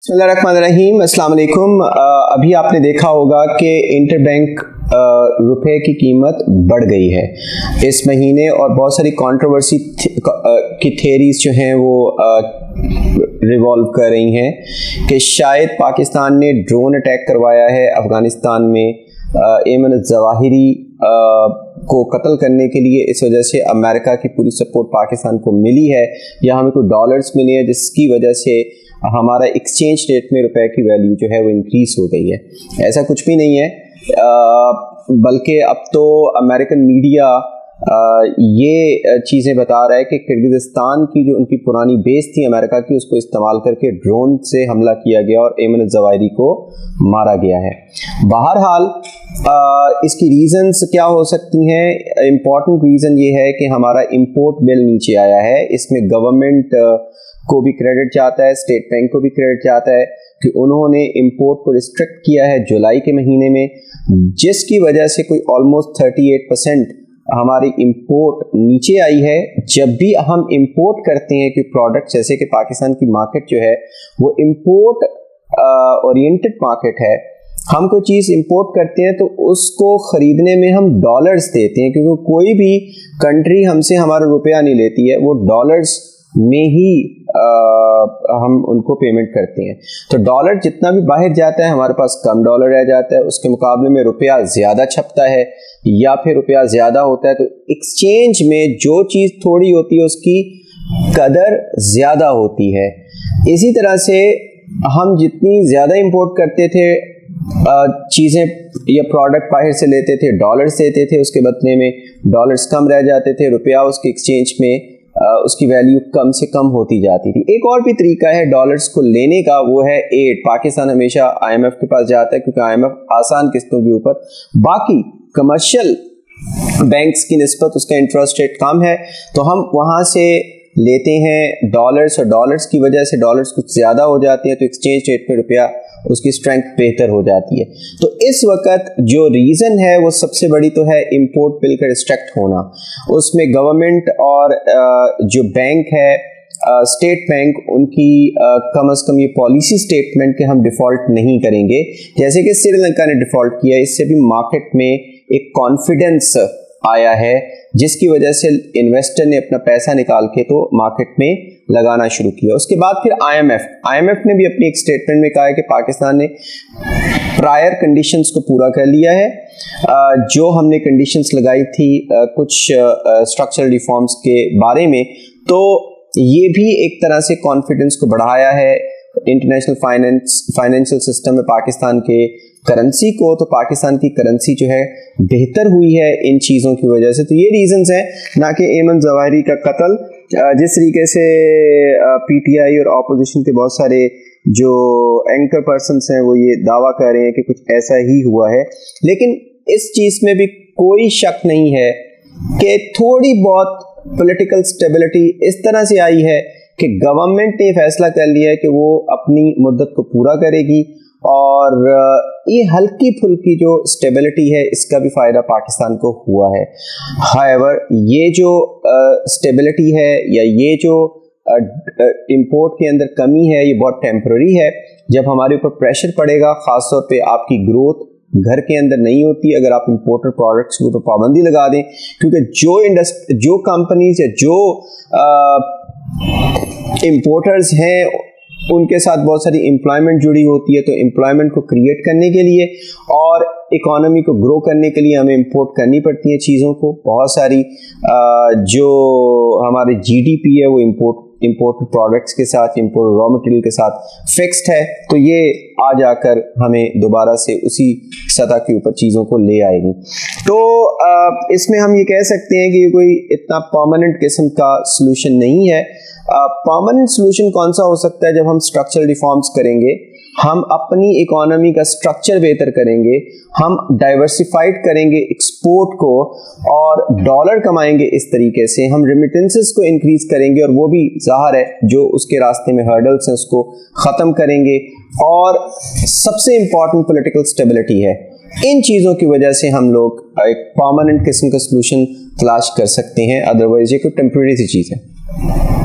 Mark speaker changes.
Speaker 1: बिस्मिल्लाहिर्रहमानिर्रहीम, अस्सलाम वालेकुम। अभी आपने देखा होगा कि इंटरबैंक रुपए की कीमत बढ़ गई है इस महीने, और बहुत सारी कंट्रोवर्सी की थेरीज जो हैं वो रिवॉल्व कर रही हैं कि शायद पाकिस्तान ने ड्रोन अटैक करवाया है अफ़गानिस्तान में एमन ज़वाहिरी को कत्ल करने के लिए। इस वजह से अमेरिका की पूरी सपोर्ट पाकिस्तान को मिली है, या हमें कोई डॉलर्स मिले हैं जिसकी वजह से हमारा एक्सचेंज रेट में रुपए की वैल्यू जो है वो इंक्रीज हो गई है। ऐसा कुछ भी नहीं है, बल्कि अब तो अमेरिकन मीडिया ये चीज़ें बता रहा है कि किर्गिज़स्तान की जो उनकी पुरानी बेस थी अमेरिका की, उसको इस्तेमाल करके ड्रोन से हमला किया गया और एमन ज़वाहिरी को मारा गया है। बहरहाल इसकी रीज़न्स क्या हो सकती हैं? इम्पॉर्टेंट रीज़न ये है कि हमारा इंपोर्ट बिल नीचे आया है। इसमें गवर्नमेंट को भी क्रेडिट जाता है, स्टेट बैंक को भी क्रेडिट जाता है कि उन्होंने इंपोर्ट को रिस्ट्रिक्ट किया है जुलाई के महीने में, जिसकी वजह से कोई ऑलमोस्ट 38% हमारी इंपोर्ट नीचे आई है। जब भी हम इंपोर्ट करते हैं कि प्रोडक्ट, जैसे कि पाकिस्तान की मार्केट जो है वो इंपोर्ट ओरिएंटेड मार्केट है, हम कोई चीज़ इंपोर्ट करते हैं तो उसको ख़रीदने में हम डॉलर्स देते हैं, क्योंकि कोई भी कंट्री हमसे हमारा रुपया नहीं लेती है, वो डॉलर्स में ही हम उनको पेमेंट करते हैं। तो डॉलर जितना भी बाहर जाता है हमारे पास कम डॉलर रह जाता है, उसके मुकाबले में रुपया ज़्यादा छपता है या फिर रुपया ज़्यादा होता है, तो एक्सचेंज में जो चीज़ थोड़ी होती है उसकी कदर ज़्यादा होती है। इसी तरह से हम जितनी ज़्यादा इंपोर्ट करते थे चीज़ें या प्रोडक्ट बाहर से लेते थे, डॉलर्स देते थे, उसके बदले में डॉलर्स कम रह जाते थे, रुपया उसके एक्सचेंज में उसकी वैल्यू कम से कम होती जाती थी। एक और भी तरीका है डॉलर्स को लेने का, वो है एड। पाकिस्तान हमेशा IMF के पास जाता है क्योंकि IMF आसान किस्तों के ऊपर, बाकी कमर्शियल बैंक्स की निस्बत उसका इंटरेस्ट रेट कम है, तो हम वहाँ से लेते हैं डॉलर्स, और डॉलर्स की वजह से डॉलर्स कुछ ज़्यादा हो जाती है, तो एक्सचेंज रेट पे रुपया उसकी स्ट्रेंथ बेहतर हो जाती है। तो इस वक्त जो रीज़न है वो सबसे बड़ी तो है इंपोर्ट बिल का रिस्ट्रिक्ट होना। उसमें गवर्नमेंट और जो बैंक है स्टेट बैंक, उनकी कम अज़ कम ये पॉलिसी स्टेटमेंट कि हम डिफ़ॉल्ट नहीं करेंगे, जैसे कि श्रीलंका ने डिफ़ॉल्ट किया, इससे भी मार्केट में एक कॉन्फिडेंस आया है, जिसकी वजह से इन्वेस्टर ने अपना पैसा निकाल के तो मार्केट में लगाना शुरू किया। उसके बाद फिर IMF ने भी अपनी एक स्टेटमेंट में कहा है कि पाकिस्तान ने प्रायर कंडीशंस को पूरा कर लिया है, जो हमने कंडीशंस लगाई थी कुछ स्ट्रक्चरल रिफॉर्म्स के बारे में, तो ये भी एक तरह से कॉन्फिडेंस को बढ़ाया है इंटरनेशनल फाइनेंशियल सिस्टम में पाकिस्तान के करेंसी को। तो पाकिस्तान की करेंसी जो है बेहतर हुई है इन चीज़ों की वजह से। तो ये रीजंस हैं, ना कि एमन ज़वाहिरी का कत्ल। जिस तरीके से PTI और अपोजिशन के बहुत सारे जो एंकर पर्सन्स हैं वो ये दावा कर रहे हैं कि कुछ ऐसा ही हुआ है, लेकिन इस चीज़ में भी कोई शक नहीं है कि थोड़ी बहुत पॉलिटिकल स्टेबिलिटी इस तरह से आई है कि गवर्नमेंट ने फैसला कर लिया है कि वो अपनी मुद्दत को पूरा करेगी, और ये हल्की फुल्की जो स्टेबिलिटी है इसका भी फ़ायदा पाकिस्तान को हुआ है। हाउएवर ये जो स्टेबिलिटी है या ये जो इंपोर्ट के अंदर कमी है ये बहुत टेम्पररी है। जब हमारे ऊपर प्रेशर पड़ेगा, ख़ास तौर पे आपकी ग्रोथ घर के अंदर नहीं होती अगर आप इंपोर्टेड प्रोडक्ट्स के ऊपर पाबंदी लगा दें, क्योंकि जो कंपनीज या जो इंपोर्टर्स हैं उनके साथ बहुत सारी एम्प्लॉयमेंट जुड़ी होती है। तो एम्प्लॉयमेंट को क्रिएट करने के लिए और इकोनॉमी को ग्रो करने के लिए हमें इंपोर्ट करनी पड़ती है चीज़ों को। बहुत सारी जो हमारे GDP है वो इंपोर्टेड प्रोडक्ट्स के साथ, इंपोर्टेड रॉ मटेरियल के साथ फिक्स्ड है, तो ये आ जाकर हमें दोबारा से उसी सतह के ऊपर चीज़ों को ले आएगी। तो इसमें हम ये कह सकते हैं कि ये कोई इतना परमानेंट किस्म का सलूशन नहीं है। परमानेंट सलूशन कौन सा हो सकता है? जब हम स्ट्रक्चरल रिफॉर्म्स करेंगे, हम अपनी इकोनॉमी का स्ट्रक्चर बेहतर करेंगे, हम डाइवर्सिफाइड करेंगे एक्सपोर्ट को और डॉलर कमाएंगे, इस तरीके से हम रेमिटेंसेस को इंक्रीज करेंगे, और वो भी ज़ाहिर है जो उसके रास्ते में हर्डल्स हैं उसको ख़त्म करेंगे, और सबसे इम्पॉर्टेंट पॉलिटिकल स्टेबिलिटी है। इन चीज़ों की वजह से हम लोग एक परमानेंट किस्म का सलूशन तलाश कर सकते हैं, अदरवाइज ये कोई टेम्परेरी सी चीज़ है।